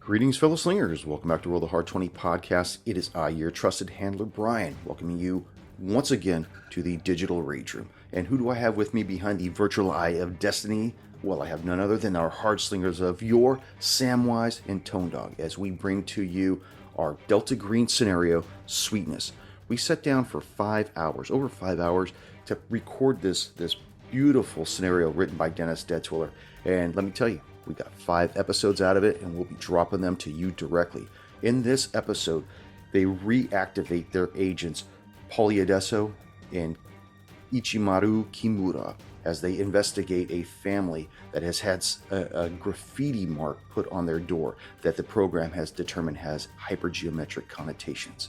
Greetings, fellow slingers. Welcome back to Roll the Hard 20 podcast. It is I, your trusted handler, Brian, welcoming you once again to the digital rage room. And who do I have with me behind the virtual eye of destiny? Well, I have none other than our hard slingers of yore, Samwise and Tone Dog, as we bring to you our Delta Green scenario, Sweetness. We sat down for 5 hours, over 5 hours, to record this beautiful scenario written by Dennis Deadtwiller. And let me tell you, we got 5 episodes out of it, and we'll be dropping them to you directly. In this episode, they reactivate their agents, Polyadeso and Ichimaru Kimura, as they investigate a family that has had a graffiti mark put on their door that the program has determined has hypergeometric connotations.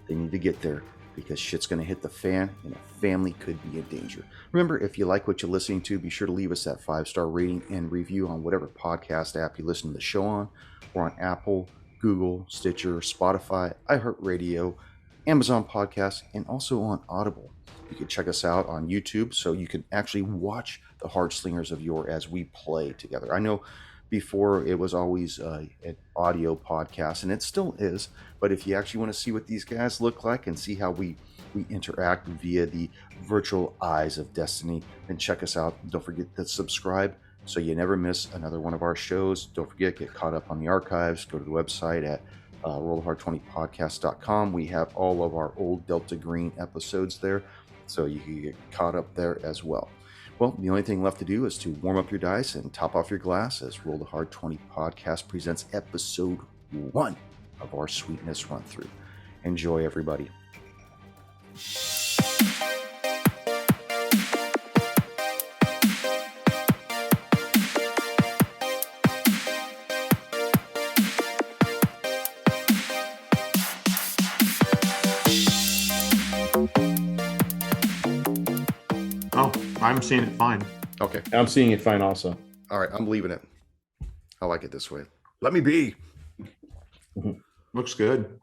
They need to get there because shit's going to hit the fan and a family could be in danger. Remember, if you like what you're listening to, be sure to leave us that 5-star rating and review on whatever podcast app you listen to the show on, or on Apple, Google, Stitcher, Spotify, iHeart Radio, Amazon Podcasts, and also on Audible. You can check us out on YouTube so you can actually watch the Hard Slingers of yore as we play together. I know before it was always an audio podcast, and it still is, but if you actually want to see what these guys look like and see how we interact via the virtual eyes of destiny, then check us out. Don't forget to subscribe so you never miss another one of our shows. Don't forget, get caught up on the archives. Go to the website at rollthehard20podcast.com. We have all of our old Delta Green episodes there, so you can get caught up there as well. Well, the only thing left to do is to warm up your dice and top off your glass as Roll the Hard 20 podcast presents episode 1 of our Sweetness run through. Enjoy, everybody. I'm seeing it fine. Okay. I'm seeing it fine also. All right, I'm leaving it. I like it this way. Let me be. Looks good.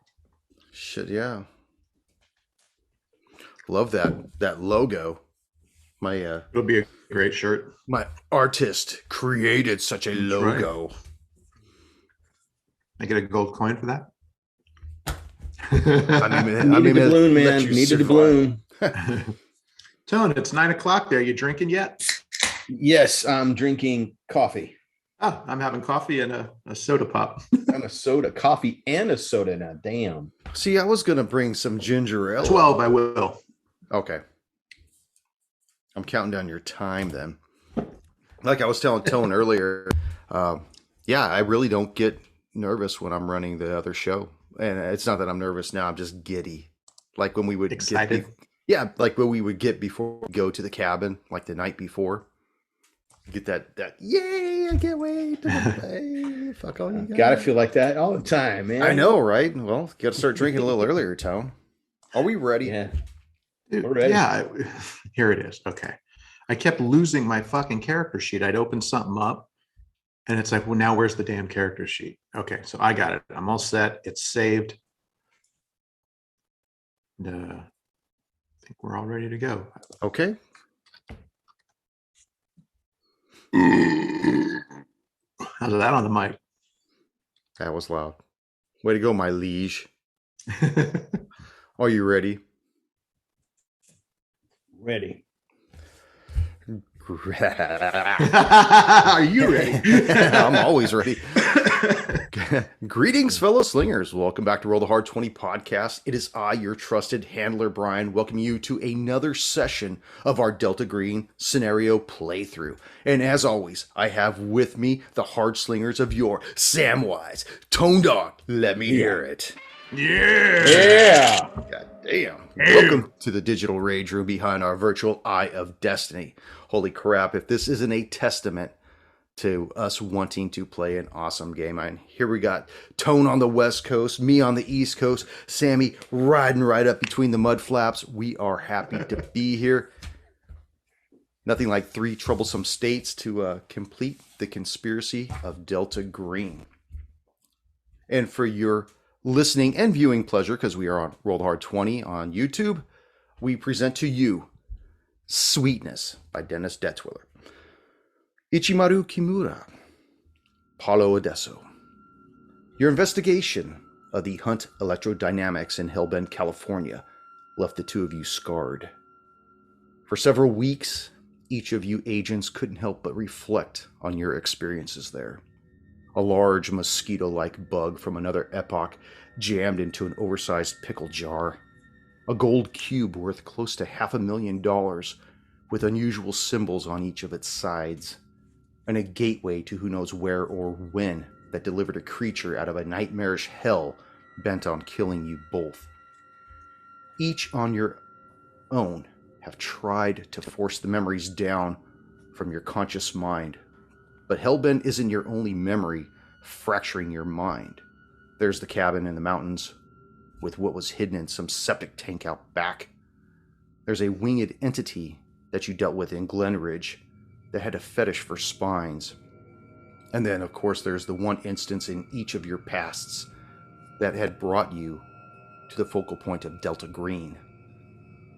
Shit, yeah. Love that logo. It'll be a great shirt. My artist created such a logo. Right. I get a gold coin for that. Needed the balloon, man. Needed the balloon. Tone, it's 9 o'clock there. You drinking yet? Yes, I'm drinking coffee. Oh, I'm having coffee and a soda pop. And a soda. Coffee and a soda now. Damn. See, I was going to bring some ginger ale. 12, I will. Okay. I'm counting down your time then. Like I was telling Tone earlier, yeah, I really don't get nervous when I'm running the other show. And it's not that I'm nervous now. I'm just giddy. Like when we would excited. Yeah, like what we would get before we go to the cabin, like the night before. Get that yay, I can't wait to play. Fuck all you guys. Gotta feel like that all the time, man. I know, right? Well, got to start drinking a little earlier, Tone. Are we ready? Yeah. Dude, We're ready. Yeah, here it is. Okay. I kept losing my fucking character sheet. I'd open something up and it's like, well, now where's the damn character sheet? Okay, so I got it. I'm all set. It's saved. And, I think we're all ready to go. Okay. How's that on the mic? That was loud. Way to go, my liege. Are you ready? Ready. Are you ready? I'm always ready. Greetings, fellow slingers. Welcome back to Roll the Hard 20 podcast. It is I, your trusted handler, Brian, welcoming you to another session of our Delta Green scenario playthrough. And as always, I have with me the hard slingers of yore, Samwise, Tone Dog. Let me hear it. Yeah. God damn. Welcome to the digital rage room behind our virtual eye of destiny. Holy crap, if this isn't a testament to us wanting to play an awesome game. And here we got Tone on the West Coast, me on the East Coast, Sammy riding right up between the mud flaps. We are happy to be here. Nothing like 3 troublesome states to complete the conspiracy of Delta Green. And for your listening and viewing pleasure, because we are on Roll the Hard 20 on YouTube, we present to you Sweetness by Dennis Deadtwiller. Ichimaru Kimura, Paulo Adesso, Your investigation of the Hunt Electrodynamics in Hellbent, California left the two of you scarred. For several weeks, each of you agents couldn't help but reflect on your experiences there. A large mosquito-like bug from another epoch jammed into an oversized pickle jar. A gold cube worth close to $500,000 with unusual symbols on each of its sides. And a gateway to who knows where or when that delivered a creature out of a nightmarish hell bent on killing you both. Each on your own have tried to force the memories down from your conscious mind. But Hellbent isn't your only memory fracturing your mind. There's the cabin in the mountains with what was hidden in some septic tank out back. There's a winged entity that you dealt with in Glen Ridge that had a fetish for spines. And then, of course, there's the one instance in each of your pasts that had brought you to the focal point of Delta Green.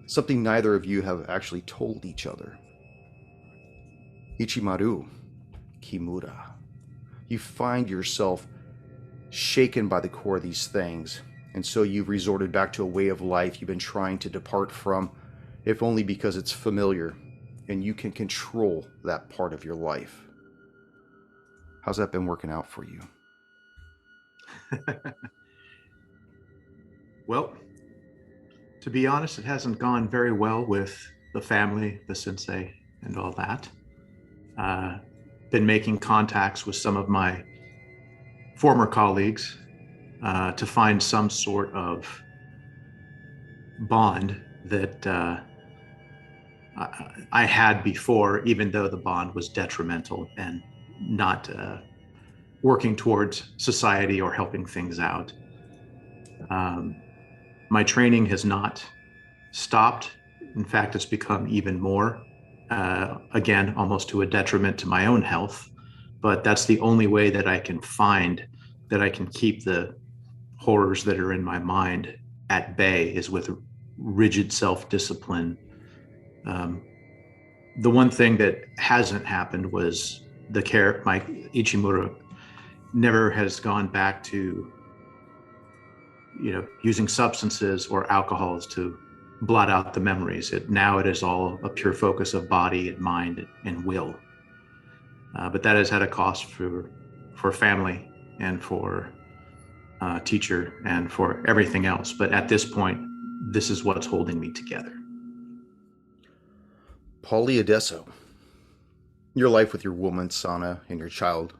Something neither of you have actually told each other. Ichimaru Kimura. You find yourself shaken by the core of these things, and so you've resorted back to a way of life you've been trying to depart from, if only because it's familiar, and you can control that part of your life. How's that been working out for you? Well, to be honest, it hasn't gone very well with the family, the sensei, and all that. Been making contacts with some of my former colleagues to find some sort of bond that I had before, even though the bond was detrimental and not working towards society or helping things out. My training has not stopped. In fact, it's become even more, again, almost to a detriment to my own health. But that's the only way that I can find that I can keep the horrors that are in my mind at bay, is with rigid self-discipline. The one thing that hasn't happened was my Ichimura never has gone back to, using substances or alcohols to blot out the memories. Now it is all a pure focus of body and mind and will. But that has had a cost for family and for teacher and for everything else. But at this point, this is what's holding me together. Paulie Adesso, your life with your woman, Sana, and your child,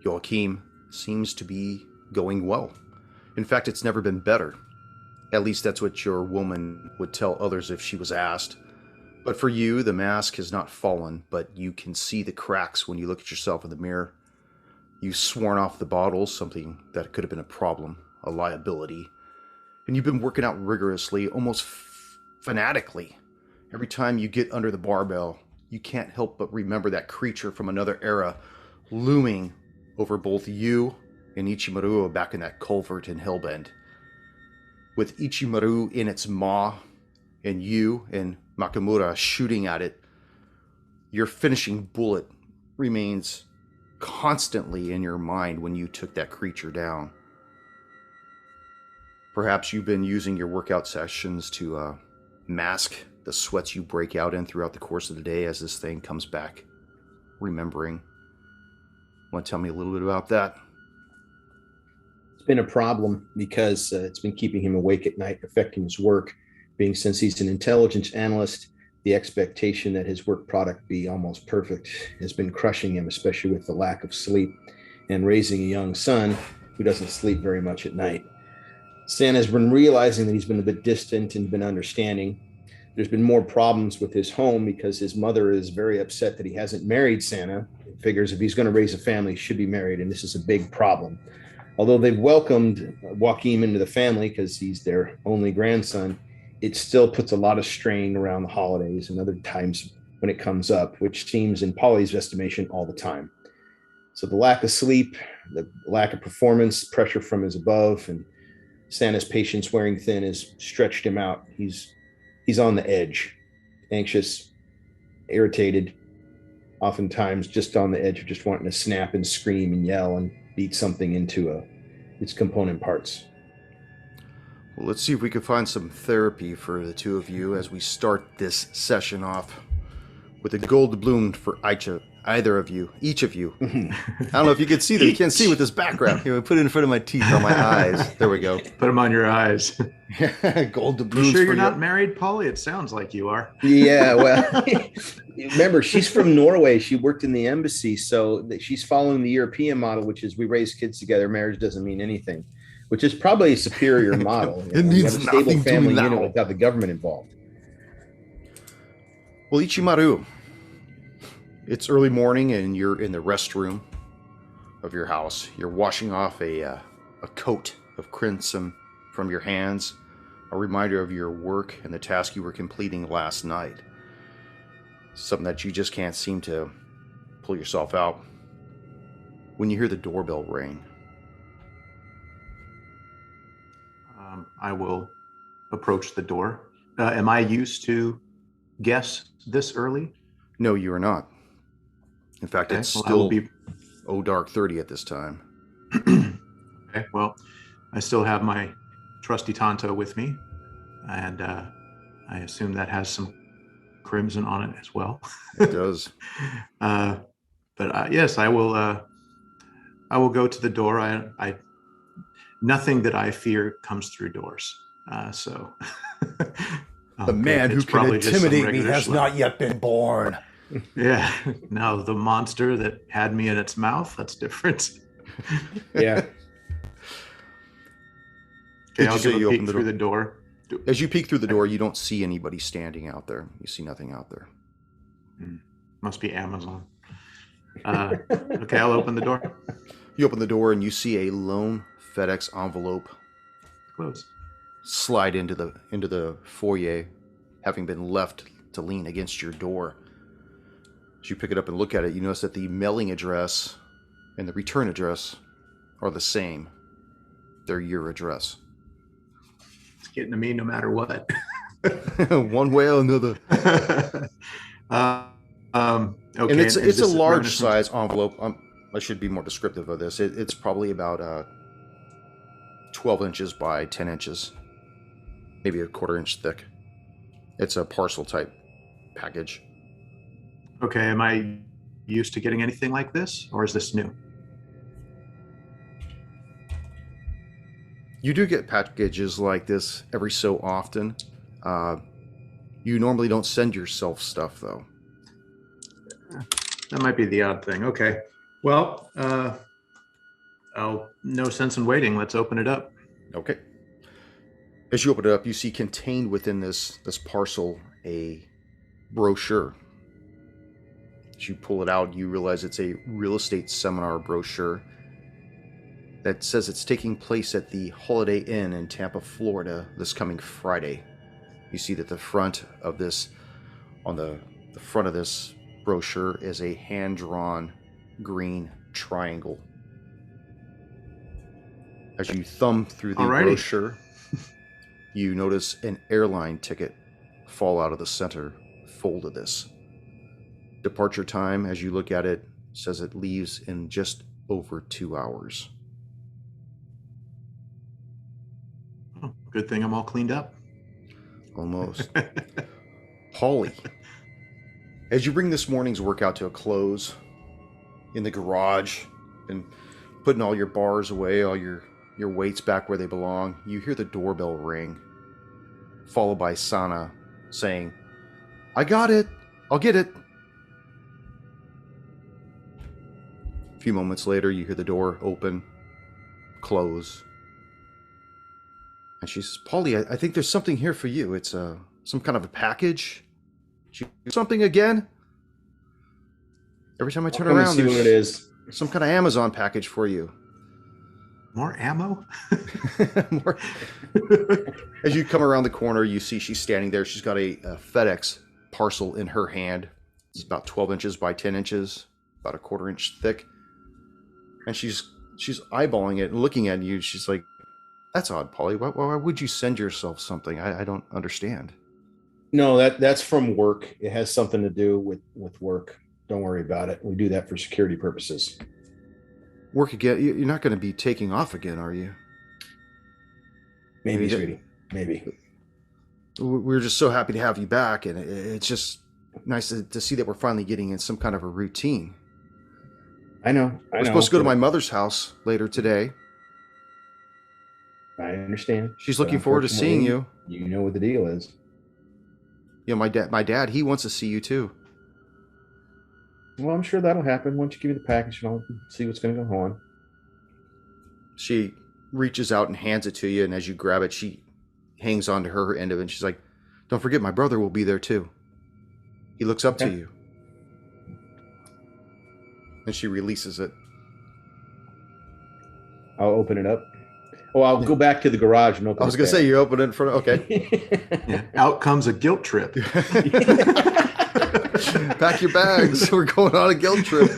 Joachim, seems to be going well. In fact, it's never been better. At least that's what your woman would tell others if she was asked. But for you, the mask has not fallen, but you can see the cracks when you look at yourself in the mirror. You've sworn off the bottles, something that could have been a problem, a liability. And you've been working out rigorously, almost fanatically. Every time you get under the barbell, you can't help but remember that creature from another era looming over both you and Ichimaru back in that culvert in Hellbent. With Ichimaru in its maw and you and Makamura shooting at it, your finishing bullet remains constantly in your mind when you took that creature down. Perhaps you've been using your workout sessions to mask the sweats you break out in throughout the course of the day as this thing comes back, remembering. Want to tell me a little bit about that? It's been a problem because it's been keeping him awake at night, affecting his work. Being since he's an intelligence analyst, the expectation that his work product be almost perfect has been crushing him, especially with the lack of sleep and raising a young son who doesn't sleep very much at night. Stan has been realizing that he's been a bit distant and been understanding. There's been more problems with his home because his mother is very upset that he hasn't married Santa. He figures if he's going to raise a family, he should be married, and this is a big problem. Although they've welcomed Joachim into the family because he's their only grandson, it still puts a lot of strain around the holidays and other times when it comes up, which seems in Polly's estimation all the time. So the lack of sleep, the lack of performance, pressure from his above, and Santa's patience wearing thin has stretched him out. He's on the edge, anxious, irritated, oftentimes just on the edge of just wanting to snap and scream and yell and beat something into its component parts. Well, let's see if we can find some therapy for the two of you as we start this session off with a gold bloom for either of you, each of you. I don't know if you can see that. You can't see with this background. Here, put it in front of my teeth on my eyes. There we go. Put them on your eyes. Gold You doubloons sure for you're you. not married, Polly? It sounds like you are. Yeah, well, remember, she's from Norway. She worked in the embassy, so she's following the European model, which is we raise kids together. Marriage doesn't mean anything, which is probably a superior model. It means you have a stable nothing to family me unit now. without the government involved. Well, Ichimaru, it's early morning and you're in the restroom of your house. You're washing off a coat of crimson from your hands, a reminder of your work and the task you were completing last night. Something that you just can't seem to pull yourself out. When you hear the doorbell ring, I will approach the door. Am I used to guests this early? no, you are not. In fact, Okay, it's well, I will still dark 30 at this time. Okay, well, I still have my trusty Tonto with me, and I assume that has some crimson on it as well. It does. But yes, I will go to the door. I nothing that I fear comes through doors. So The man who it's can probably just some intimidate me regular has schlep. not yet been born. Yeah, no, the monster that had me in its mouth, that's different. Yeah. Okay, Did I'll you say give you a peek opened the through door? the door. As you peek through the door, you don't see anybody standing out there. You see nothing out there. Must be Amazon. Okay, I'll open the door. You open the door and you see a lone FedEx envelope Close. slide into the foyer, having been left to lean against your door. As you pick it up and look at it, you notice that the mailing address and the return address are the same. They're your address. It's getting to me no matter what. One way or another. Okay, And it's a this large garnishment- size envelope. I should be more descriptive of this. It's probably about 12 inches by 10 inches. Maybe a quarter-inch thick. It's a parcel type package. Okay, am I used to getting anything like this, or is this new? You do get packages like this every so often. You normally don't send yourself stuff, though. That might be the odd thing. Okay. Well, no sense in waiting. Let's open it up. Okay. As you open it up, you see contained within this parcel a brochure. As you pull it out, you realize it's a real estate seminar brochure that says it's taking place at the Holiday Inn in Tampa, Florida, this coming Friday. You see that the front of this brochure is a hand-drawn green triangle. As you thumb through the Alrighty. brochure, you notice an airline ticket fall out of the center fold of this. Departure time, as you look at it, says it leaves in just over 2 hours. Oh, good thing I'm all cleaned up. Almost. Polly, as you bring this morning's workout to a close in the garage and putting all your bars away, all your weights back where they belong, you hear the doorbell ring, followed by Sana saying, "I got it. I'll get it." A few moments later, you hear the door open, close. And she says, "Polly, I think there's something here for you. It's some kind of a package. Did you do something again?" Every time I turn Come and around, see what it there's is. some kind of Amazon package for you. More ammo? More. As you come around the corner, you see she's standing there. She's got a FedEx parcel in her hand. It's about 12 inches by 10 inches, about a quarter-inch thick. And she's eyeballing it and looking at you. She's like, "That's odd, Polly. Why would you send yourself something? I don't understand." No, that's from work. It has something to do with work. Don't worry about it. We do that for security purposes. work again. You're not going to be taking off again, are you? Maybe, sweetie. Maybe. We're just so happy to have you back, and it's just nice to see that we're finally getting in some kind of a routine. I know. We're supposed to go to my mother's house later today. I understand. She's looking forward to seeing you. You know what the deal is. You know, my dad, he wants to see you too. Well, I'm sure that'll happen once you give me the package and I'll see what's going to go on. She reaches out and hands it to you, and as you grab it, she hangs on to her end of it, and she's like, "Don't forget, my brother will be there too. He looks up to you." And she releases it. I'll open it up. Oh, I'll go back to the garage and open it. I was going to say, you open it in front of... Okay. Yeah. Out comes a guilt trip. Pack your bags. We're going on a guilt trip.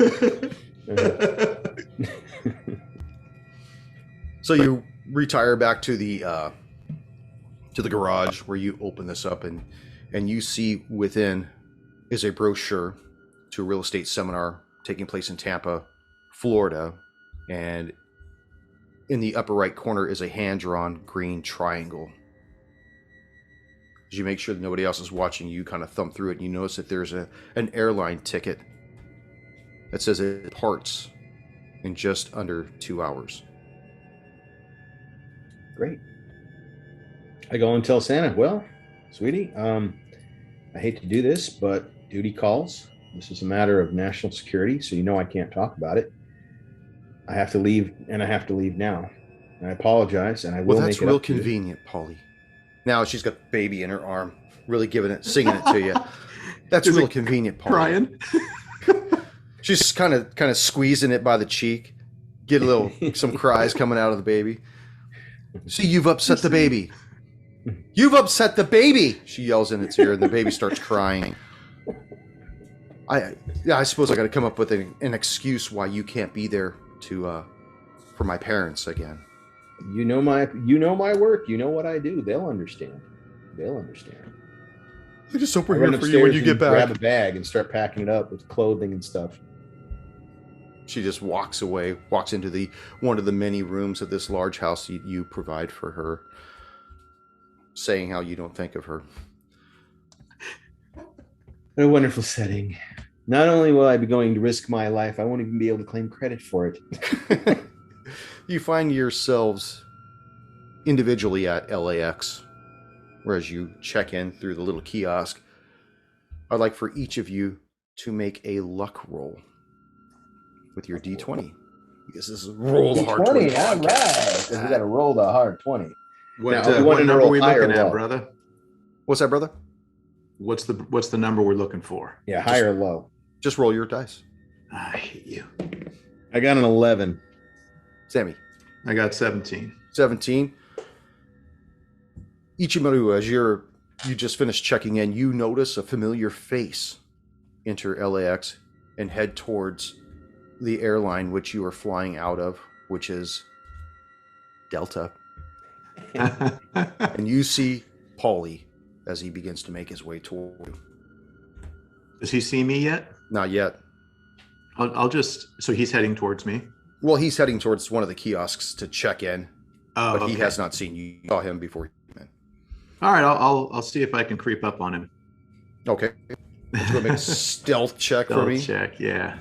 So you retire back to the garage where you open this up, and you see within is a brochure to a real estate seminar taking place in Tampa, Florida, and in the upper right corner is a hand-drawn green triangle. As you make sure that nobody else is watching, you kind of thumb through it, and you notice that there's an airline ticket that says it departs in just under 2 hours. Great. I go and tell Santa, well, sweetie, I hate to do this, but duty calls. This is a matter of national security, so you know I can't talk about it. I have to leave, and I have to leave now. And I apologize, and I will make it up. Well, that's real convenient, Polly. Now she's got the baby in her arm, really singing it to you. That's real convenient, Polly. Brian. She's kind of squeezing it by the cheek. Get some cries coming out of the baby. See, you've upset the baby. You've upset the baby, she yells in its ear, and the baby starts crying. I suppose I got to come up with an excuse why you can't be there for my parents again. You know my work. You know what I do. They'll understand. I just hope we're here for you when you get back. Grab a bag and start packing it up with clothing and stuff. She just walks away, walks into one of the many rooms of this large house you provide for her, saying how you don't think of her. What a wonderful setting. Not only will I be going to risk my life, I won't even be able to claim credit for it. You find yourselves individually at LAX, whereas you check in through the little kiosk. I'd like for each of you to make a luck roll with your D20. Because this is roll the hard 20. All right. We got to roll the hard 20. What number are we looking at, brother? What's that, brother? What's the number we're looking for? Yeah, high or low. Just roll your dice. I hate you. I got an 11. Sammy. I got 17. 17. Ichimaru, as you just finished checking in, you notice a familiar face enter LAX and head towards the airline which you are flying out of, which is Delta. And you see Paulie as he begins to make his way toward you. Does he see me yet? Not yet. So he's heading towards me. Well, he's heading towards one of the kiosks to check in, but okay. He has not seen you. You saw him before he came in. All right, I'll see if I can creep up on him. Okay. Let's go make a stealth check for me. Stealth check, yeah.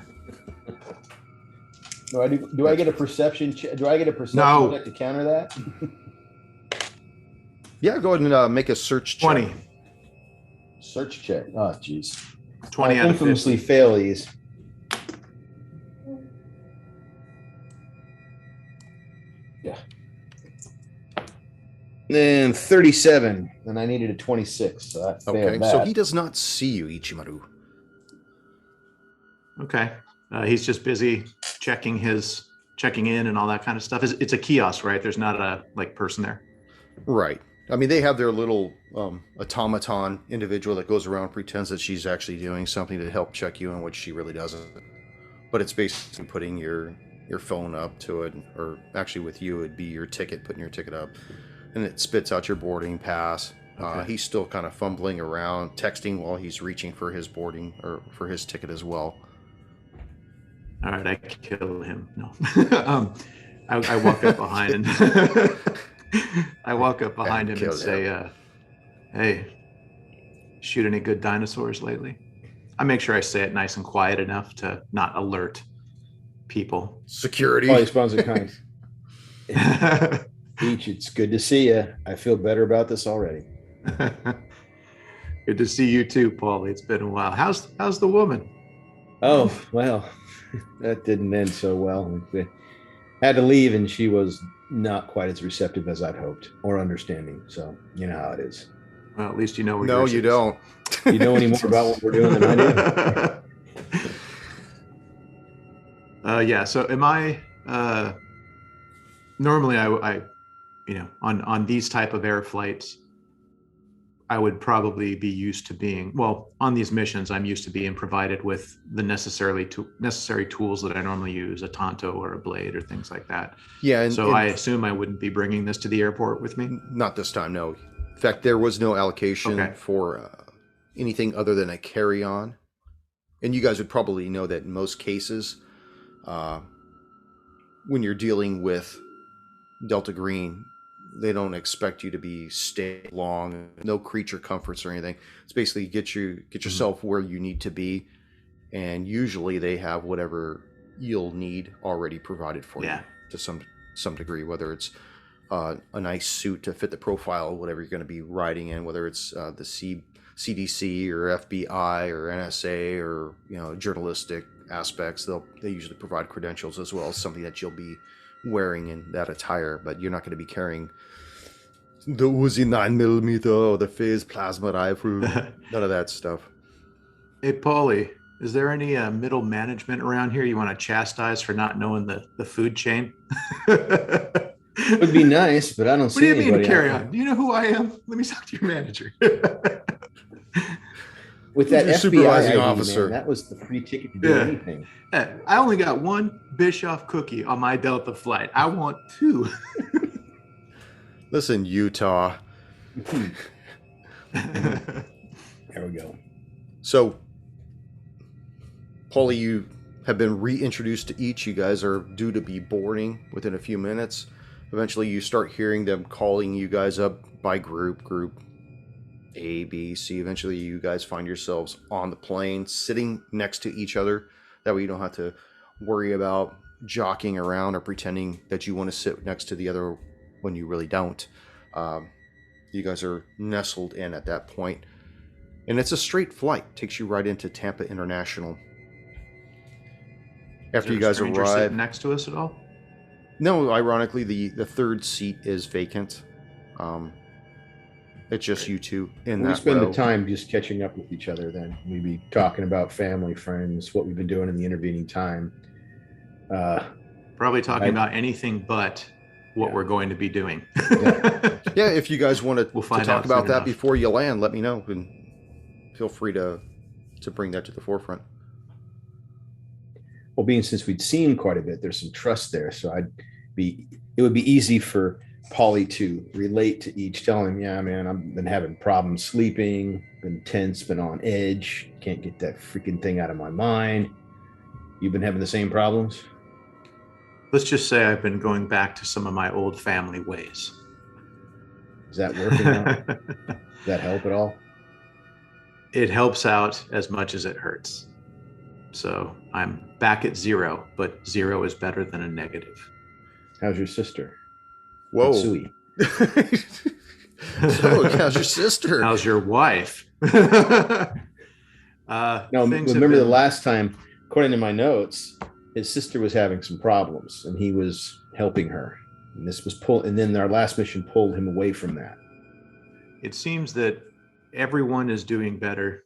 Do I get a perception check? Do I get a perception check to counter that? Yeah, go ahead and make a search check. 20. Search check. Oh, jeez. 20 out of 50. Infamously fail these. Yeah. Then 37, and I needed a 26, so that failed that. So he does not see you, Ichimaru. Okay. He's just busy checking in and all that kind of stuff. It's a kiosk, right? There's not a person there. Right. I mean, they have their little automaton individual that goes around and pretends that she's actually doing something to help check you in, which she really doesn't. But it's basically putting your phone up to it, or actually with you, it'd be your ticket, putting your ticket up, and it spits out your boarding pass. Okay. He's still kind of fumbling around, texting while he's reaching for his boarding or for his ticket as well. All right, I kill him. No. I walk up behind and I walk up behind him and say, hey, shoot any good dinosaurs lately? I make sure I say it nice and quiet enough to not alert people. Security. Polly responds in kind. Peach, it's good to see you. I feel better about this already. Good to see you too, Paulie. It's been a while. How's the woman? Oh, well, that didn't end so well. We had to leave, and she was not quite as receptive as I'd hoped or understanding. So you know how it is. Well, at least you know where No, yours you is. don't. You know any more about what we're doing than I do? Yeah. So am I? Normally, I on these type of air flights, I would probably be used to being, well, on these missions, I'm used to being provided with the necessary tools that I normally use, a Tonto or a blade or things like that. Yeah. So I assume I wouldn't be bringing this to the airport with me? Not this time, no. In fact, there was no allocation for anything other than a carry-on. And you guys would probably know that in most cases, when you're dealing with Delta Green, they don't expect you to be stay long, no creature comforts or anything. It's basically get yourself where you need to be, and usually they have whatever you'll need already provided for you to some degree, whether it's a nice suit to fit the profile, whatever you're going to be riding in, whether it's the CDC or FBI or NSA or journalistic aspects. They usually provide credentials as well as something that you'll be wearing in that attire, but you're not going to be carrying the Uzi 9mm or the phase plasma rifle. None of that stuff. Hey, Paulie, is there any middle management around here you want to chastise for not knowing the food chain? It would be nice, but I don't see anybody. What do you mean carry on? Do you know who I am? Let me talk to your manager. With that FBI supervising ID, officer, man, that was the free ticket to do anything. Hey, I only got one Bischoff cookie on my Delta flight. I want two. Listen, Utah. There we go. So, Paulie, you have been reintroduced to each. You guys are due to be boarding within a few minutes. Eventually, you start hearing them calling you guys up by group A, B, C. Eventually, you guys find yourselves on the plane, sitting next to each other. That way you don't have to worry about jockeying around or pretending that you want to sit next to the other when you really don't. You guys are nestled in at that point. And it's a straight flight. Takes you right into Tampa International. After you guys arrive next to us at all? No, ironically, the third seat is vacant. It's just you two in that We spend row. the time just catching up with each other. Then we'd be talking about family, friends, what we've been doing in the intervening time. Probably talking about anything but what we're going to be doing. Yeah, if you guys want to talk about that before you land, let me know, and feel free to bring that to the forefront. Well, since we'd seen quite a bit, there's some trust there. So it would be easy for Paulie to relate to each, telling him, yeah, man, I've been having problems sleeping, been tense, been on edge, can't get that freaking thing out of my mind. You've been having the same problems? Let's just say I've been going back to some of my old family ways. Is that working out? Does that help at all? It helps out as much as it hurts. So I'm back at 0, but 0 is better than a negative. How's your sister? Whoa. Sui. So, how's your sister? How's your wife? No, remember the last time, according to my notes, his sister was having some problems and he was helping her. And this was and then our last mission pulled him away from that. It seems that everyone is doing better,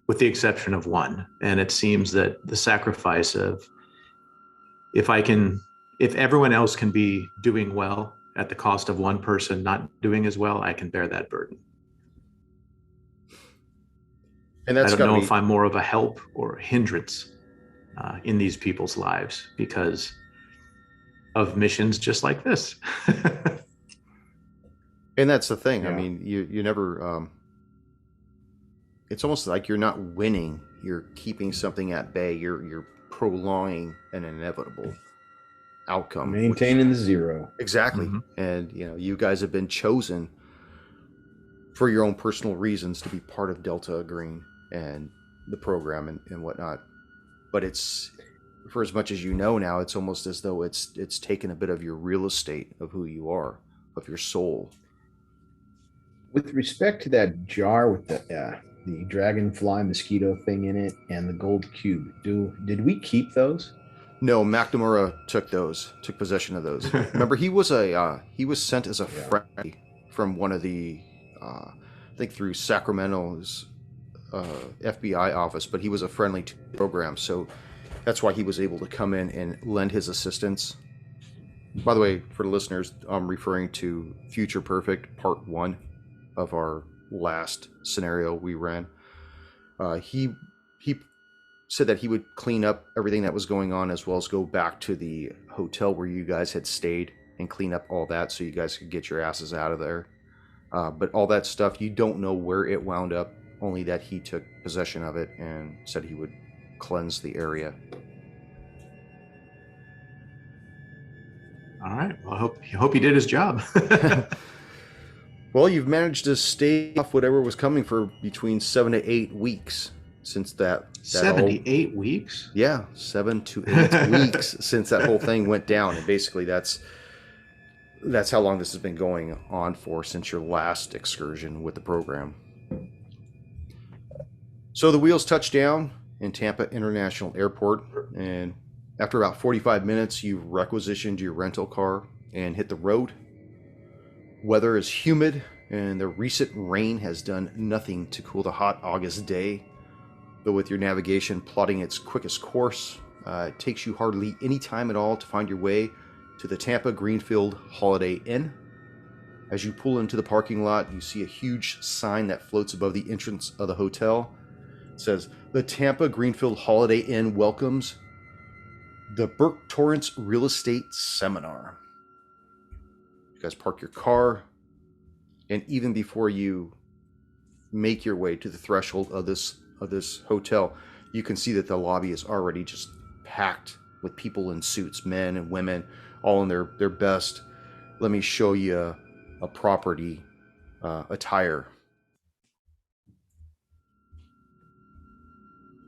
with the exception of one. And it seems that the sacrifice of, if everyone else can be doing well at the cost of one person not doing as well, I can bear that burden. And that's I don't know if I'm more of a help or a hindrance in these people's lives because of missions just like this. And that's the thing. Yeah. I mean, you never, it's almost like you're not winning You're keeping something at bay. You're prolonging an inevitable outcome. Maintaining the zero. Exactly. Mm-hmm. And, you guys have been chosen for your own personal reasons to be part of Delta Green and the program and whatnot. But it's, for as much as you know now, it's almost as though it's taken a bit of your real estate of who you are, of your soul. With respect to that jar with the dragonfly mosquito thing in it and the gold cube, did we keep those? No, McNamara took possession of those. Remember, he was sent as a friend from one of the, I think through Sacramento's FBI office, but he was a friendly to the program, so that's why he was able to come in and lend his assistance. By the way, for the listeners, I'm referring to Future Perfect Part 1 of our last scenario we ran. He said that he would clean up everything that was going on, as well as go back to the hotel where you guys had stayed and clean up all that so you guys could get your asses out of there. But all that stuff, you don't know where it wound up, only that he took possession of it and said he would cleanse the area. All right. Well, I hope he did his job. Well, you've managed to stay off whatever was coming for between 7 to 8 weeks since that 78 weeks? Yeah, 7 to 8 weeks since that whole thing went down. And basically that's how long this has been going on for, since your last excursion with the program. So the wheels touched down in Tampa International Airport, and after about 45 minutes, you requisitioned your rental car and hit the road. Weather is humid, and the recent rain has done nothing to cool the hot August day. Though with your navigation plotting its quickest course, it takes you hardly any time at all to find your way to the Tampa Greenfield Holiday Inn. As you pull into the parking lot, you see a huge sign that floats above the entrance of the hotel. It says, "The Tampa Greenfield Holiday Inn welcomes the Burke Torrance Real Estate Seminar." You guys park your car, and even before you make your way to the threshold of this hotel, you can see that the lobby is already just packed with people in suits, men and women, all in their best. Let me show you a property attire.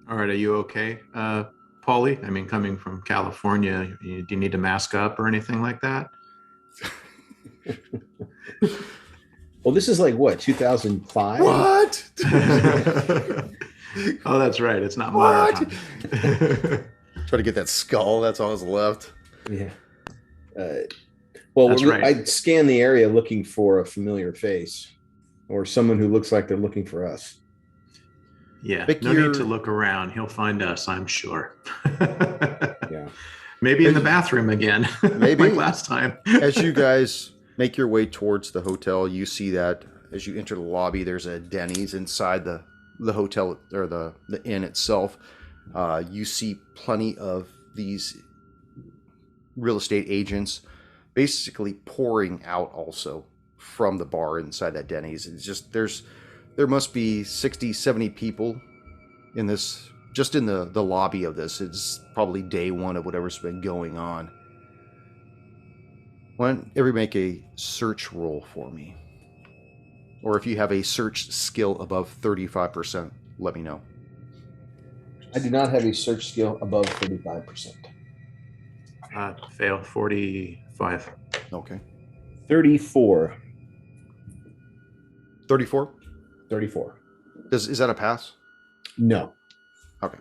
All right. Are you okay, Paulie? I mean, coming from California, do you need to mask up or anything like that? Well, this is like what, 2005? What? Oh, that's right. It's not modern. Try to get that skull. That's all that's left. Yeah. Well, That's right. I'd scan the area looking for a familiar face or someone who looks like they're looking for us. Yeah. Pick No your- need to look around. He'll find us, I'm sure. Yeah. Maybe in the bathroom again. Maybe. Like last time. As you guys make your way towards the hotel, you see that as you enter the lobby, there's a Denny's inside the hotel, or the inn itself. You see plenty of these real estate agents basically pouring out also from the bar inside that Denny's. It's just, there must be 60, 70 people in this, just in the lobby of this. It's probably day one of whatever's been going on. Why don't everybody make a search roll for me? Or if you have a search skill above 35%, let me know. I do not have a search skill above 35%. Fail 45. Okay. 34. 34? 34. Is that a pass? No. Okay.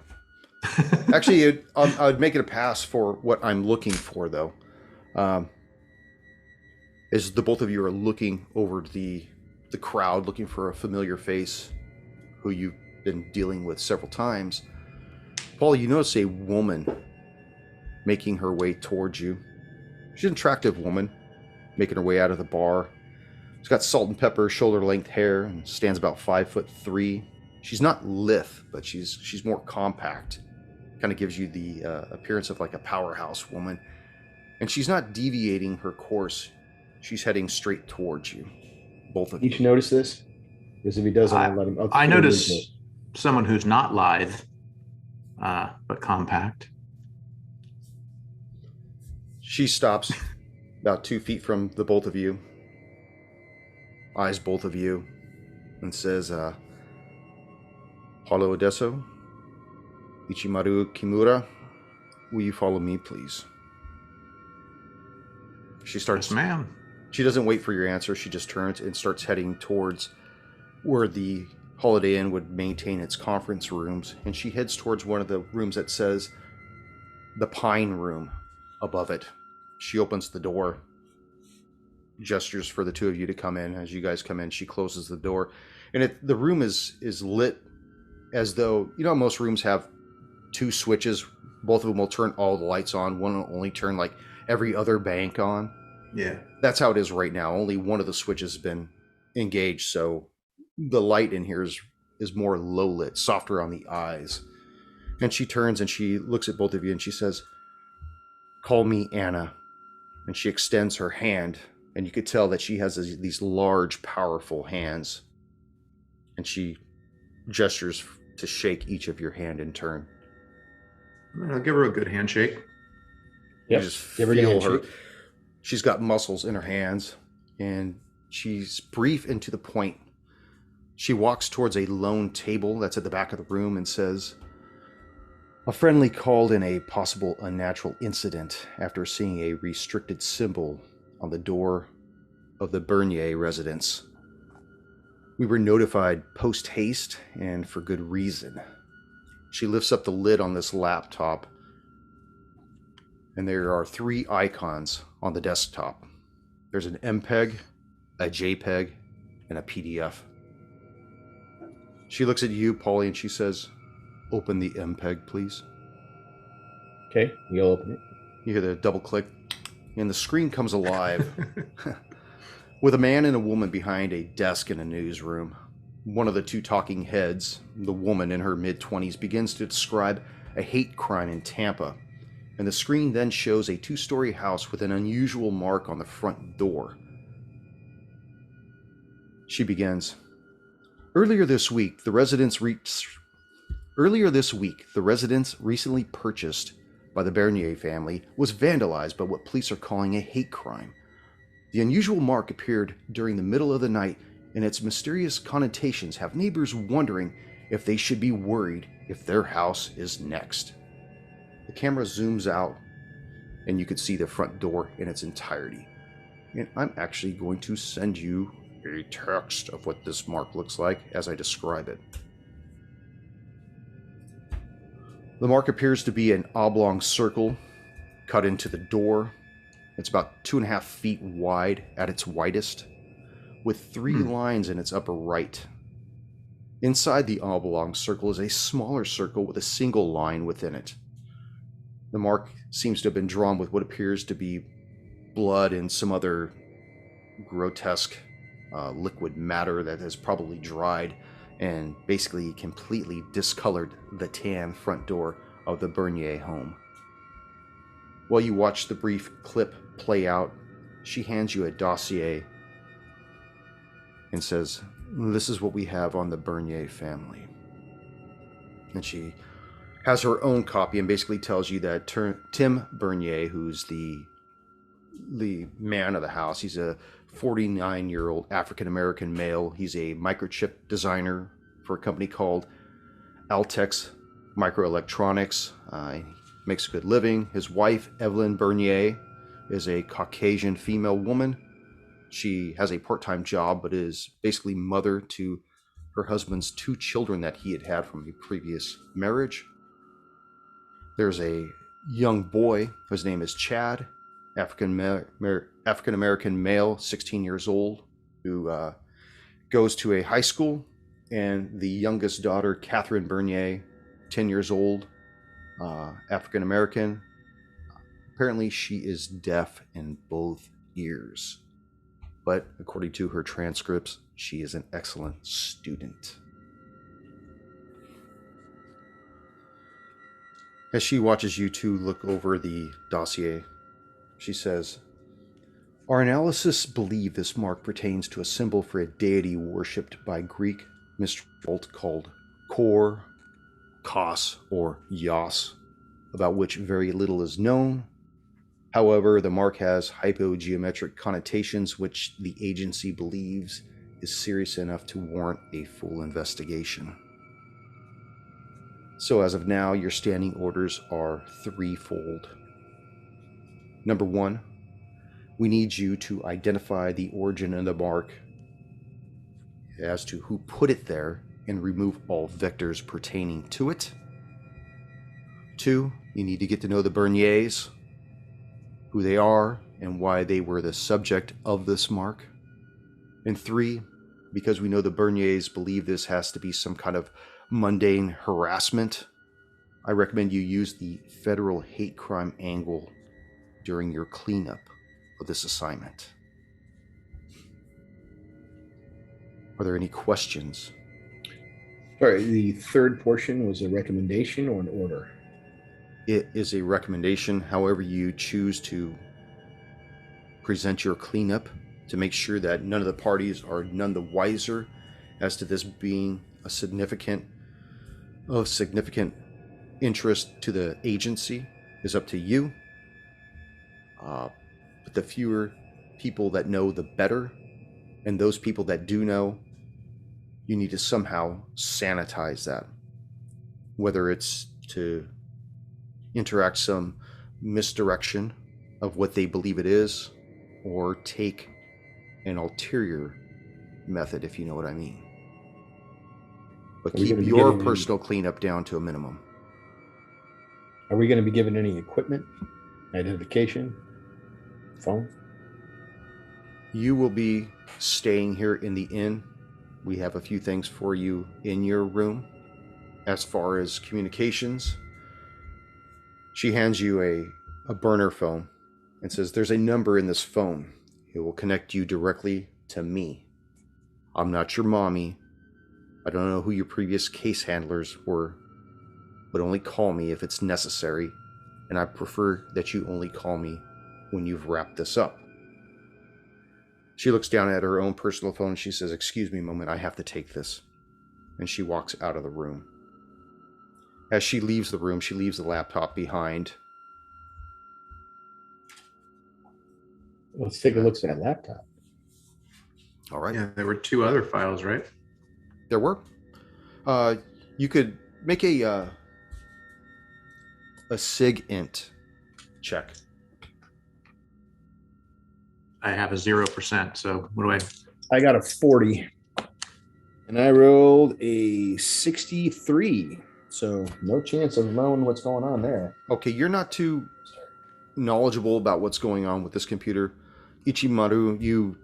Actually, I'd make it a pass for what I'm looking for, though. Is the both of you are looking over the crowd, looking for a familiar face who you've been dealing with several times. Paul, you notice a woman making her way towards you. She's an attractive woman, making her way out of the bar. She's got salt and pepper, shoulder-length hair, and stands about 5'3". She's not lithe, but she's more compact. Kind of gives you the appearance of like a powerhouse woman. And she's not deviating her course. She's heading straight towards you. Both of you. Each notice this? Because if he doesn't, I'll let him. I notice someone who's not lithe but compact. She stops about 2 feet from the both of you, eyes both of you, and says, Paulo Odesso, Ichimaru Kimura, will you follow me, please? She starts. Yes, ma'am. She doesn't wait for your answer. She just turns and starts heading towards where the Holiday Inn would maintain its conference rooms. And she heads towards one of the rooms that says the Pine Room above it. She opens the door, gestures for the two of you to come in. As you guys come in, she closes the door. And the room is lit as though, you know, most rooms have two switches. Both of them will turn all the lights on. One will only turn like every other bank on. Yeah. That's how it is right now. Only one of the switches has been engaged, so the light in here is more low lit, softer on the eyes. And she turns and she looks at both of you and she says, call me Anna. And she extends her hand, and you could tell that she has these large, powerful hands. And she gestures to shake each of your hand in turn. I'll give her a good handshake. You just feel her. She's got muscles in her hands, and she's brief and to the point. She walks towards a lone table that's at the back of the room and says, a friendly called in a possible unnatural incident after seeing a restricted symbol on the door of the Bernier residence. We were notified post-haste and for good reason. She lifts up the lid on this laptop, and there are 3 icons on the desktop. There's an MPEG, a JPEG, and a PDF. She looks at you, Paulie, and she says, open the MPEG, please. Okay, you'll open it. You hear the double click, and the screen comes alive with a man and a woman behind a desk in a newsroom. One of the two talking heads, the woman in her mid-20s, begins to describe a hate crime in Tampa, and the screen then shows a 2-story house with an unusual mark on the front door. She begins, Earlier this week, the residence recently purchased by the Bernier family was vandalized by what police are calling a hate crime. The unusual mark appeared during the middle of the night, and its mysterious connotations have neighbors wondering if they should be worried if their house is next. The camera zooms out, and you can see the front door in its entirety. And I'm actually going to send you a text of what this mark looks like as I describe it. The mark appears to be an oblong circle cut into the door. It's about 2.5 feet wide at its widest, with 3 lines in its upper right. Inside the oblong circle is a smaller circle with a single line within it. The mark seems to have been drawn with what appears to be blood and some other grotesque liquid matter that has probably dried and basically completely discolored the tan front door of the Bernier home. While you watch the brief clip play out, she hands you a dossier and says, this is what we have on the Bernier family. And she has her own copy and basically tells you that Tim Bernier, who's the man of the house, he's a 49-year-old African-American male. He's a microchip designer for a company called Altex Microelectronics. He makes a good living. His wife, Evelyn Bernier, is a Caucasian female woman. She has a part-time job, but is basically mother to her husband's 2 children that he had from a previous marriage. There's a young boy, his name is Chad, African-American male, 16 years old, who goes to a high school, and the youngest daughter, Catherine Bernier, 10 years old, African-American. Apparently she is deaf in both ears, but according to her transcripts, she is an excellent student. As she watches you two look over the dossier, she says, our analysis believe this mark pertains to a symbol for a deity worshipped by Greek mystical cult called Kor Kos, or Yas, about which very little is known. However, the mark has hypogeometric connotations which the agency believes is serious enough to warrant a full investigation. So as of now, your standing orders are threefold. Number one, we need you to identify the origin of the mark as to who put it there and remove all vectors pertaining to it. Two, you need to get to know the Berniers, who they are and why they were the subject of this mark. And three, because we know the Berniers believe this has to be some kind of mundane harassment, I recommend you use the federal hate crime angle during your cleanup of this assignment. Are there any questions? Sorry, the third portion was a recommendation or an order? It is a recommendation, however you choose to present your cleanup, to make sure that none of the parties are none the wiser as to this being of significant interest to the agency is up to you. But the fewer people that know, the better. And those people that do know, you need to somehow sanitize that. Whether it's to interact some misdirection of what they believe it is, or take an ulterior method, if you know what I mean. But keep your personal cleanup down to a minimum. Are we going to be given any equipment, identification, phone? You will be staying here in the inn. We have a few things for you in your room. As far as communications, she hands you a burner phone and says, there's a number in this phone. It will connect you directly to me. I'm not your mommy. I don't know who your previous case handlers were, but only call me if it's necessary, and I prefer that you only call me when you've wrapped this up. She looks down at her own personal phone and she says, excuse me a moment, I have to take this. And she walks out of the room. As she leaves the room, she leaves the laptop behind. Let's take a look at that laptop. All right. Yeah, there were two other files, right? There were. You could make a SIG-int check. I have a 0%, so what do I got a 40. And I rolled a 63. So no chance of knowing what's going on there. Okay, you're not too knowledgeable about what's going on with this computer. Ichimaru,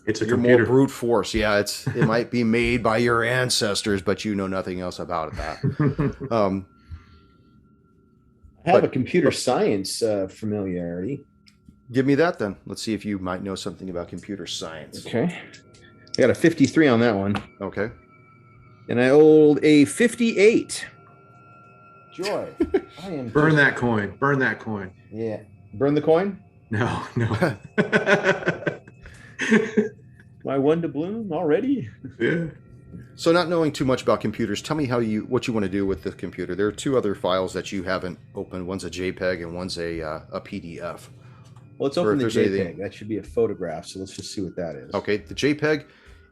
It's a you're computer. more brute force. Yeah, it might be made by your ancestors, but you know nothing else about that. I have a computer science familiarity. Give me that then. Let's see if you might know something about computer science. Okay. I got a 53 on that one. Okay. And I rolled a 58. Joy. I am Burn that coin. Burn that coin. Yeah. Burn the coin? No. My one doubloon already? Yeah. So not knowing too much about computers, tell me what you want to do with the computer. There are two other files that you haven't opened. One's a JPEG and one's a PDF. Well, let's open the JPEG. That should be a photograph, so let's just see what that is. Okay, the JPEG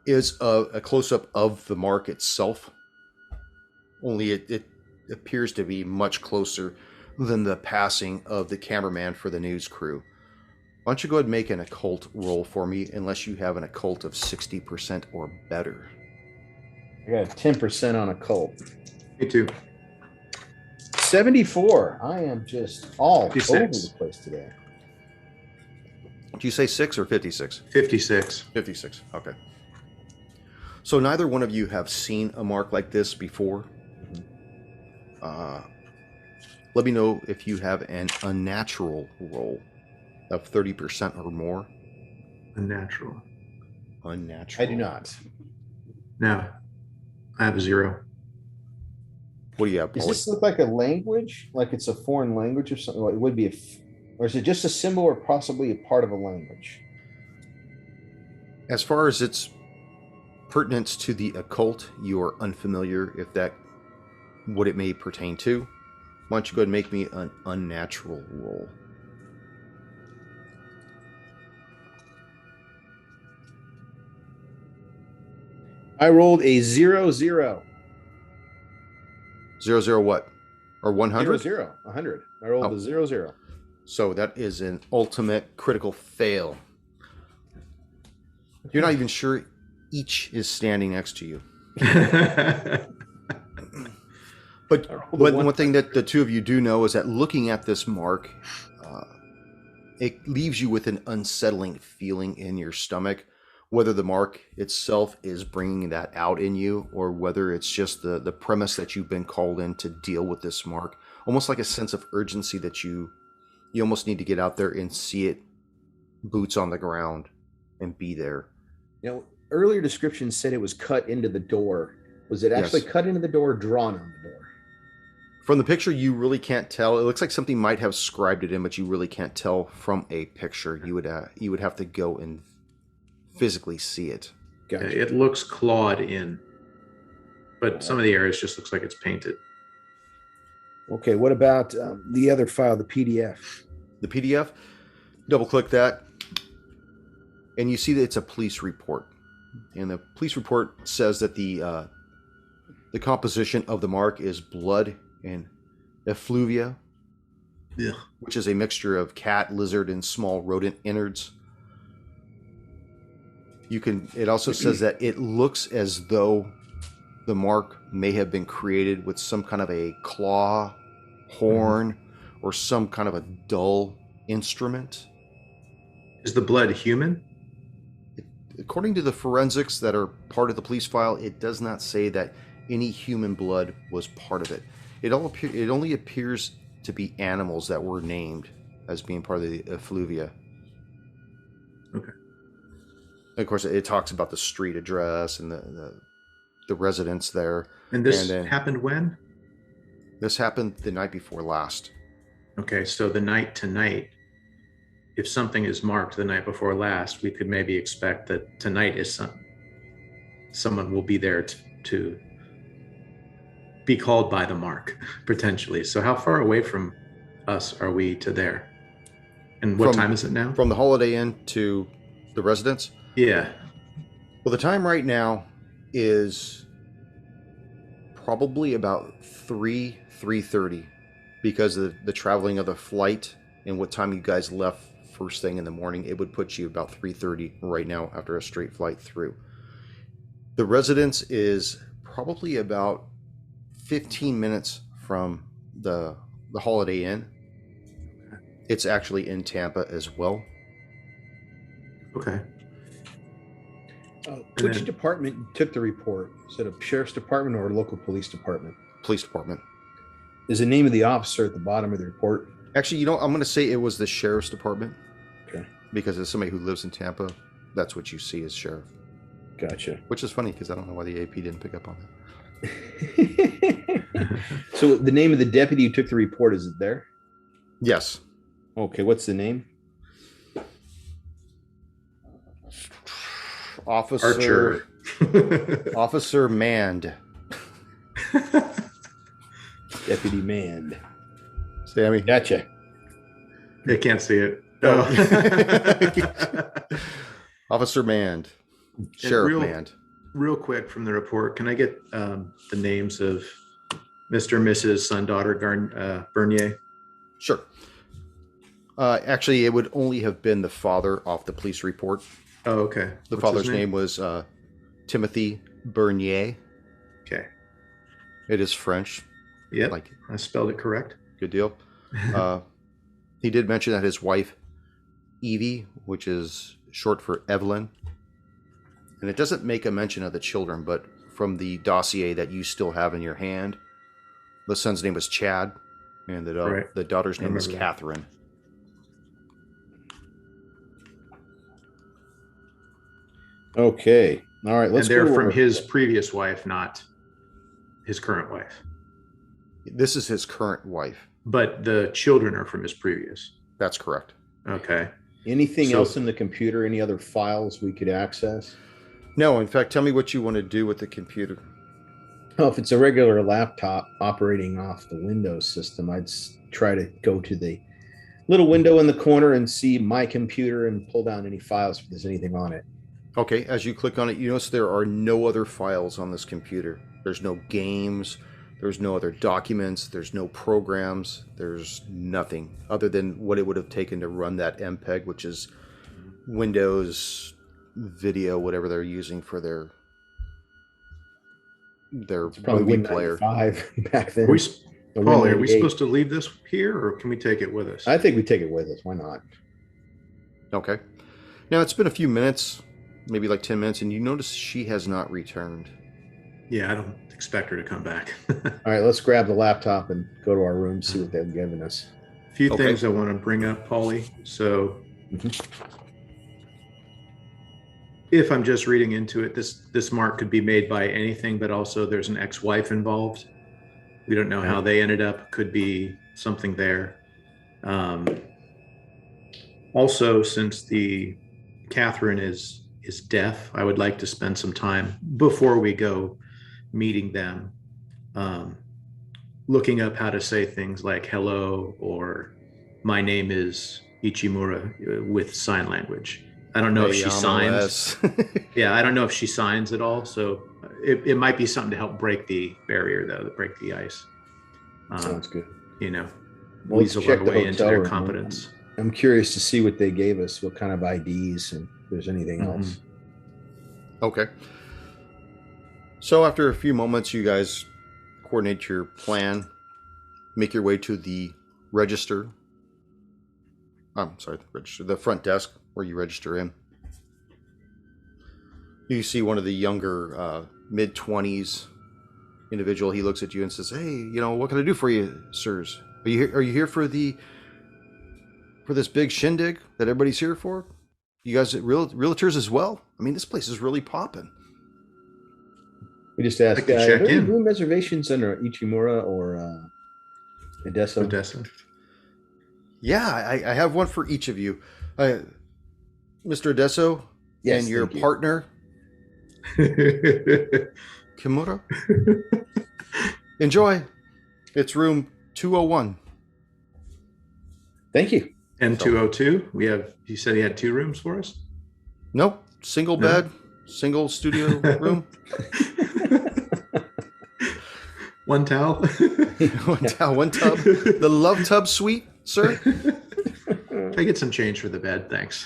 is a close-up of the mark itself, only it appears to be much closer than the passing of the cameraman for the news crew. Why don't you go ahead and make an occult roll for me, unless you have an occult of 60% or better. I got a 10% on occult. Me too. 74. I am just all 56. over the place today. Do you say 6 or 56? 56. 56, okay. So neither one of you have seen a mark like this before. Let me know if you have an unnatural roll of 30% or more. Unnatural. Unnatural. I do not. No. I have a 0. What do you have, Does Paulie? this look like a language? Like it's a foreign language or something? Well, it would be, or is it just a symbol or possibly a part of a language? As far as its pertinence to the occult, you are unfamiliar if that what it may pertain to. Why don't you go ahead and make me an unnatural roll? I rolled a 0-0. 0 what? Or 100? 0-0. 100. I rolled a 0-0. So that is an ultimate critical fail. You're not even sure each is standing next to you. But one thing that the two of you do know is that looking at this mark, it leaves you with an unsettling feeling in your stomach, whether the mark itself is bringing that out in you or whether it's just the premise that you've been called in to deal with this mark. Almost like a sense of urgency that you almost need to get out there and see it, boots on the ground, and be there. Earlier descriptions said it was cut into the door. Was it actually cut into the door or drawn on the door? From the picture, you really can't tell. It looks like something might have scribed it in, but you really can't tell from a picture. You would have to go and physically see it. Gotcha. It looks clawed in, but some of the areas just looks like it's painted. Okay, what about the other file, the PDF? The PDF, double click that, and you see that it's a police report. And the police report says that the composition of the mark is blood and effluvia, which is a mixture of cat, lizard, and small rodent innards. It also says that it looks as though the mark may have been created with some kind of a claw, horn, or some kind of a dull instrument. Is the blood human? According to the forensics that are part of the police file, it does not say that any human blood was part of it. It only appears to be animals that were named as being part of the effluvia. Okay. Of course, it talks about the street address and the residents there. And this happened when? This happened the night before last. Okay, so the night to night, if something is marked the night before last, we could maybe expect that tonight is someone will be there to be called by the mark, potentially. So how far away from us are we to there? And what time is it now? From the Holiday Inn to the residence? Yeah. Well, the time right now is probably about 3:30 because of the traveling of the flight and what time you guys left first thing in the morning. It would put you about 3:30 right now after a straight flight through. The residence is probably about 15 minutes from the Holiday Inn. It's actually in Tampa as well. Okay. Which department took the report? Is it a sheriff's department or a local police department? Police department. Is the name of the officer at the bottom of the report? Actually, I'm going to say it was the sheriff's department. Okay. Because as somebody who lives in Tampa, that's what you see as sheriff. Gotcha. Which is funny because I don't know why the AP didn't pick up on that. So the name of the deputy who took the report, is it there? Yes. Okay, what's the name? Officer Officer Mand. Deputy Mand. Sammy. Gotcha. They can't see it. Oh. Officer Mand. Sheriff Mand. Real quick from the report, can I get the names of Mr. and Mrs. son, daughter Bernier? Sure. Actually, it would only have been the father off the police report. Oh, okay. The father's name was Timothy Bernier. Okay. It is French. Yeah, I spelled it correct. Good deal. He did mention that his wife, Evie, which is short for Evelyn, and it doesn't make a mention of the children, but from the dossier that you still have in your hand, the son's name was Chad, and the daughter's name was Catherine. Okay. All right. And they're from his previous wife, not his current wife. This is his current wife. But the children are from his previous. That's correct. Okay. Anything else in the computer? Any other files we could access? No. In fact, tell me what you want to do with the computer. Oh, if it's a regular laptop operating off the Windows system, try to go to the little window in the corner and see my computer and pull down any files if there's anything on it. Okay, as you click on it, you notice there are no other files on this computer. There's no games, there's no other documents, there's no programs, there's nothing other than what it would have taken to run that MPEG, which is Windows video, whatever they're using for their It's probably movie Win player. 95 back then. Paulie, are we supposed to leave this here, or can we take it with us? I think we take it with us. Why not? Okay. Now it's been a few minutes, maybe like 10 minutes, and you notice she has not returned. Yeah, I don't expect her to come back. All right, let's grab the laptop and go to our room, see what they've given us. A few things I want to bring up, Paulie. So, if I'm just reading into it, this mark could be made by anything, but also there's an ex-wife involved. We don't know how they ended up. Could be something there. Also, since the Catherine is deaf, I would like to spend some time before we go meeting them, looking up how to say things like hello or my name is Ichimura with sign language. I don't know if she signs. Yeah, I don't know if she signs at all. So it might be something to help break the barrier, though, to break the ice. Sounds good. You know, Let's our way into their competence. I'm curious to see what they gave us, what kind of IDs, and if there's anything else. Okay. So after a few moments, you guys coordinate your plan, make your way to the register. I'm sorry, the front desk where you register in. You see one of the younger, mid-20s individual. He looks at you and says, "Hey, what can I do for you, sirs? Are you here for this big shindig that everybody's here for? You guys realtors as well? I mean, this place is really popping." We just asked, are there any room reservations under Ichimura or Edesso? Odessa. Yeah, I have one for each of you. Mr. Edesso, yes, and your partner, Kimura. Enjoy. It's room 201. Thank you. And 202. You said he had 2 rooms for us? Nope. Single bed, single studio room. One towel. one tub. The love tub suite, sir. Can I get some change for the bed? Thanks.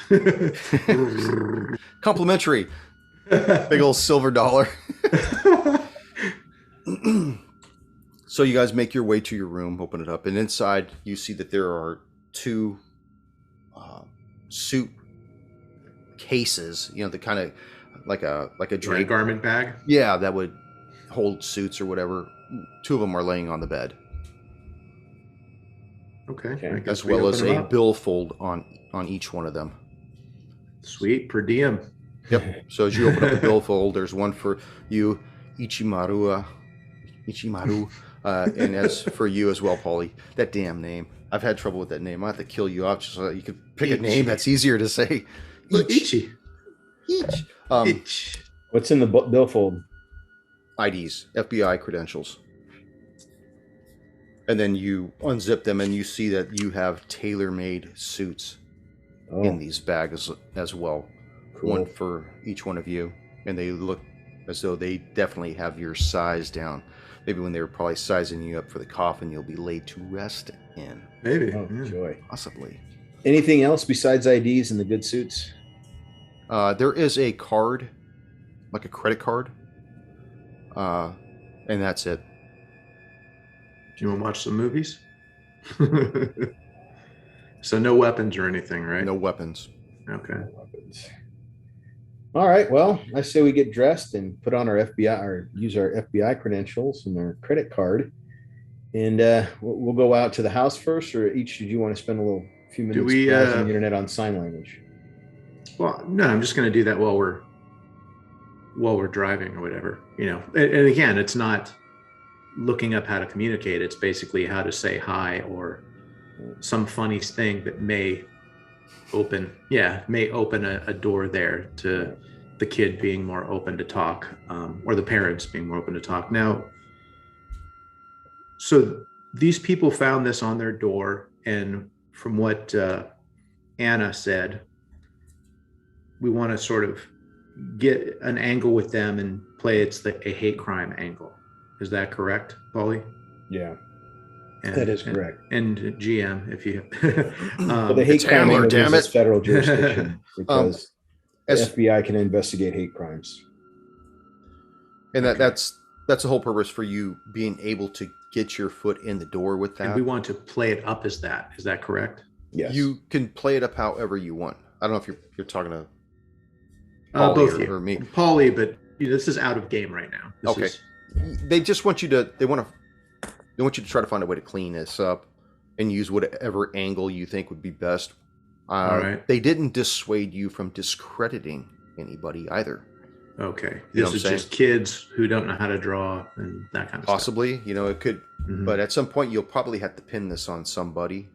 Complimentary. Big old silver dollar. So you guys make your way to your room, open it up, and inside you see that there are 2 suit cases. The kind of like a drape garment bag. Yeah, that would hold suits or whatever. 2 of them are laying on the bed. Okay. As well as a billfold on each one of them. Sweet, per diem. Yep. So as you open up the billfold, there's one for you, Ichimaru, and as for you as well, Paulie. That damn name. I've had trouble with that name. I have to kill you off just so that you could pick a name that's easier to say. Ichi. Ich. What's in the billfold? IDs, FBI credentials. And then you unzip them and you see that you have tailor-made suits in these bags as well. Cool. One for each one of you. And they look as though they definitely have your size down. Maybe when they were probably sizing you up for the coffin, you'll be laid to rest in. Maybe. Oh, joy. Possibly. Anything else besides IDs and the good suits? There is a card, like a credit card. And that's it. Do you want to watch some movies? So no weapons or anything, right? No weapons. Okay. No weapons. All right. Well, I say we get dressed and put on our FBI or use our FBI credentials and our credit card, and we'll go out to the house first. Or each, did you want to spend a few minutes browsing the internet on sign language? Well, no, I'm just going to do that while we're driving or whatever. And again, it's not looking up how to communicate. It's basically how to say hi or some funny thing that may open a door there to the kid being more open to talk, or the parents being more open to talk. Now, So these people found this on their door, and from what Anna said, we want to sort of get an angle with them and play a hate crime angle. Is that correct, Paulie? Yeah, And, that is correct. And GM, if you Well, the hate crime Handler, angle damn is it. federal jurisdiction because the as- FBI can investigate hate crimes. And that's the whole purpose for you being able to get your foot in the door with that. and we want to play it up as that. Is that correct? Yes. You can play it up however you want. I don't know if you're talking to Both Paulie you. or me. Paulie, but this is out of game right now. This is- They just want you to. They want you to try to find a way to clean this up and use whatever angle you think would be best. All right. They didn't dissuade you from discrediting anybody either. Okay. You know This is what I'm just kids who don't know how to draw and that kind of Possibly, it could. stuff. Mhm. But at some point, you'll probably have to pin this on somebody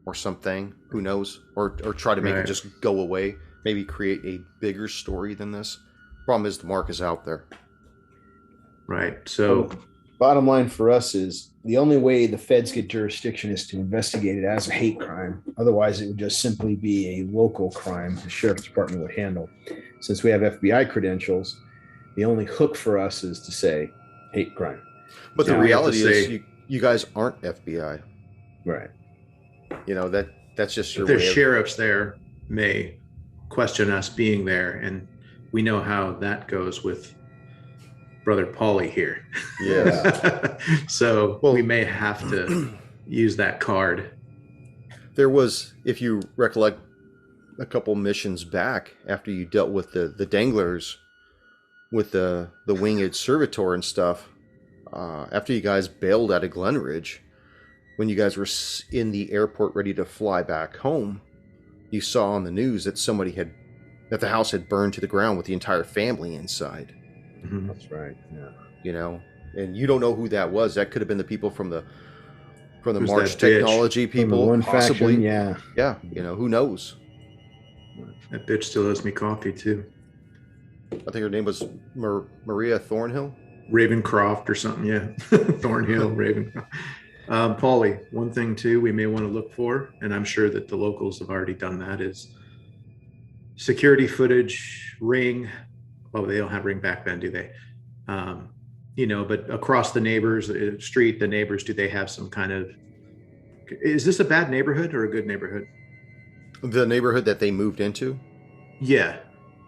or something. Who knows? Or try to make it Right. just go away. Maybe create a bigger story than this. Problem is, the mark is out there. Right. So Bottom line for us is the only way the feds get jurisdiction is to investigate it as a hate crime. Otherwise, it would just simply be a local crime the sheriff's department would handle. Since we have FBI credentials, the only hook for us is to say hate crime. But the Yeah, we have to reality is, say- you guys aren't FBI. Right. That's just your the way of. sheriffs there may question us being there, and we know how that goes with Brother Paulie here. Yeah. So Well- we may have to use that card. There was, if you recollect, a couple missions back after you dealt with the danglers with the winged servitor and stuff. After you guys bailed out of Glenridge, when you guys were in the airport ready to fly back home, you saw on the news that that the house had burned to the ground with the entire family inside. Mhm. That's right. Yeah. And you don't know who that was. That could have been the people from the Who's March that bitch? Technology From the people, one possibly. faction, yeah. Yeah, who knows? That bitch still owes me coffee too. I think her name was Maria Thornhill. Ravencroft or something, yeah. Thornhill, Ravencroft. Paulie, one thing too we may want to look for, and I'm sure that the locals have already done that, is security footage, Ring. Well, they don't have Ring back then, do they? But across the neighbors street, the neighbors, do they have some kind of? Is this a bad neighborhood or a good neighborhood? The neighborhood that they moved into, Yeah.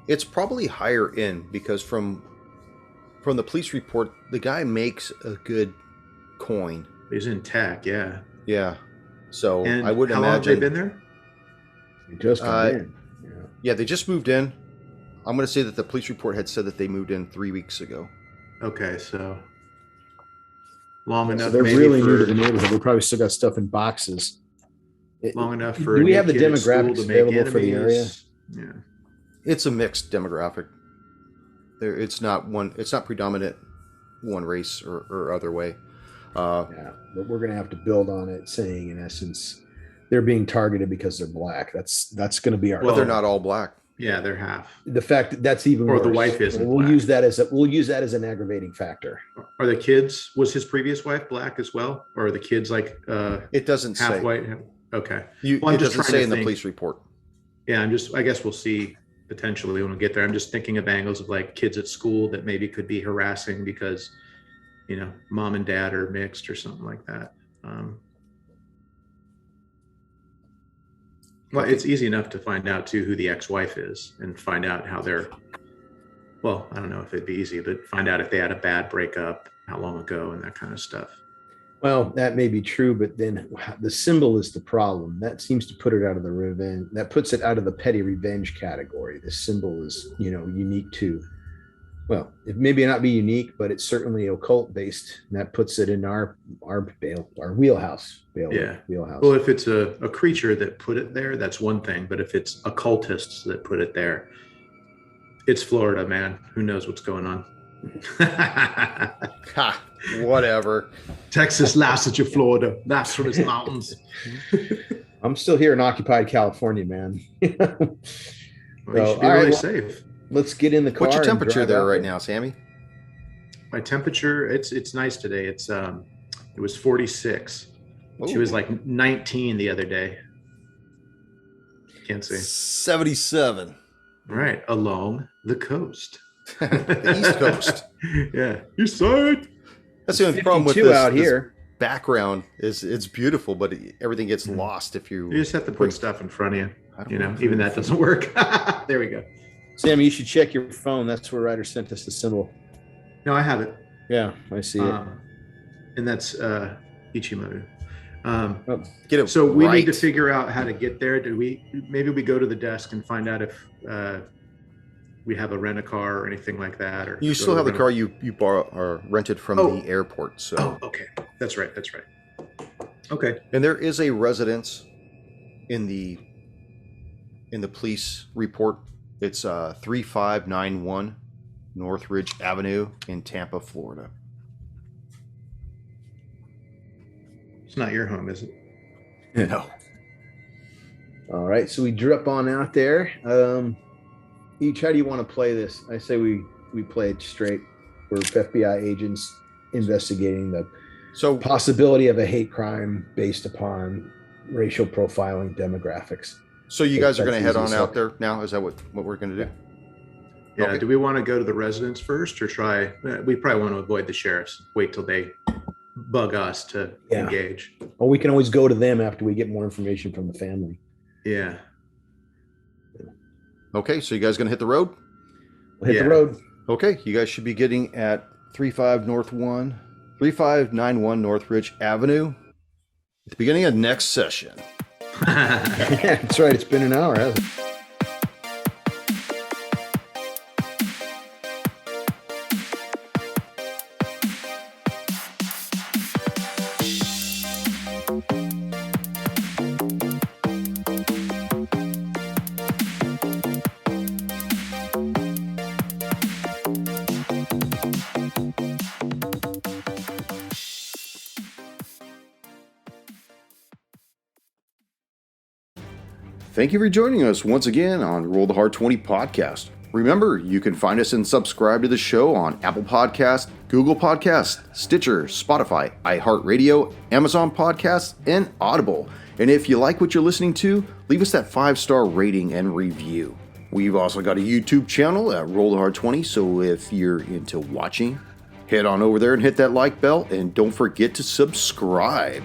it's probably higher in because from the police report, the guy makes a good coin. He's in tech, yeah. Yeah. So And I wouldn't how long have imagine. they been there? You just come in. Yeah. Yeah, they just moved in. I'm going to say that the police report had said that they moved in 3 weeks ago. Okay, so long enough. So they're maybe really for, new to the neighborhood. They probably still got stuff in boxes. Long enough for. Do we a have the kid at school demographics to make available for the area? enemies. Yeah. It's a mixed demographic. It's not predominant one race or other way. Yeah, but we're going to have to build on it, saying in essence, they're being targeted because they're black. That's going to be our. But they're not all black. Yeah, they're half. The fact that that's even Or worse. the wife isn't We'll black. use that as an aggravating factor. Are the kids? Was his previous wife black as well, or are the kids like It doesn't half say. white? Okay. It Well, I'm just doesn't trying say to in the think. police report. Yeah, I guess we'll see potentially when we get there. I'm just thinking of angles of like kids at school that maybe could be harassing because, mom and dad are mixed or something like that. Well, it's easy enough to find out too who the ex-wife is and find out how they're. Well, I don't know if it'd be easy, but find out if they had a bad breakup, how long ago, and that kind of stuff. Well, that may be true, but then the symbol is the problem. That seems to put it out of the revenge. That puts it out of the petty revenge category. The symbol is, unique to. Well, it maybe not be unique, but it's certainly occult based, and that puts it in our wheelhouse. Yeah. Wheelhouse. Well, if it's a creature that put it there, that's one thing. But if it's occultists that put it there, it's Florida, man. Who knows what's going on? Ha! Whatever. Texas laughs at you, Florida. Laughs from its mountains. I'm still here in occupied California, man. Well, you So, should be all right, really well- safe. Let's get in the car. What's your and temperature drive there out right now, Sammy? My temperature, it's nice today. It's It was 46. She was like 19 the other day. Can't see. 77. Right, along the coast. The East Coast. Yeah, east side. That's the only problem with this out here. Background is it's beautiful, but everything gets lost if you. You just have to put stuff in front of you. I don't You know, know. even that doesn't work. There we go. Sammy, you should check your phone. That's where Ryder sent us the symbol. No, I have it. Yeah, I see it. And that's Ichimaru. Get it So we right. need to figure out how to get there. Maybe we go to the desk and find out if we have a rent-a-car or anything like that. Or You still have the car you borrow or rented from the airport. So. Oh, okay. That's right. Okay. And there is a residence in the police report. It's 3591 Northridge Avenue in Tampa, Florida. It's not your home, is it? No. All right, so we drip on out there. Each, how do you want to play this? I say we play it straight. We're FBI agents investigating the possibility of a hate crime based upon racial profiling demographics. So you guys are going to head on out there now? Is that what we're going to do? Yeah. Okay. Do we want to go to the residence first or try? We probably want to avoid the sheriffs. Wait till they bug us to engage. Or we can always go to them after we get more information from the family. Yeah. Okay, so you guys going to hit the road? We'll hit the road. Okay, you guys should be getting at 3591 Northridge Avenue at the beginning of next session. Yeah, that's right. It's been an hour, hasn't it? Thank you for joining us once again on Roll the Hard 20 podcast. Remember, you can find us and subscribe to the show on Apple Podcasts, Google Podcasts, Stitcher, Spotify, iHeart Radio, Amazon Podcasts, and Audible. And if you like what you're listening to, leave us that 5-star rating and review. We've also got a YouTube channel at Roll the Hard 20, so if you're into watching, head on over there and hit that like bell, and don't forget to subscribe.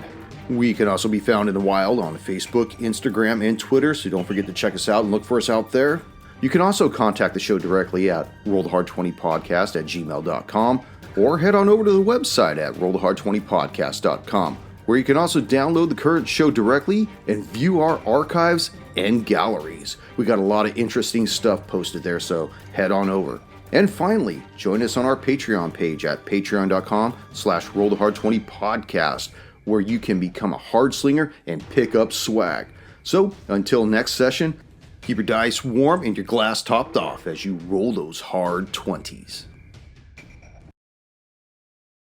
We can also be found in the wild on Facebook, Instagram, and Twitter, so don't forget to check us out and look for us out there. You can also contact the show directly at rollthehard20podcast@gmail.com or head on over to the website at rollthehard20podcast.com, where you can also download the current show directly and view our archives and galleries. We got a lot of interesting stuff posted there, so head on over. And finally, join us on our Patreon page at patreon.com/rollthehard20podcast, where you can become a hard slinger and pick up swag. So, until next session, keep your dice warm and your glass topped off as you roll those hard 20s.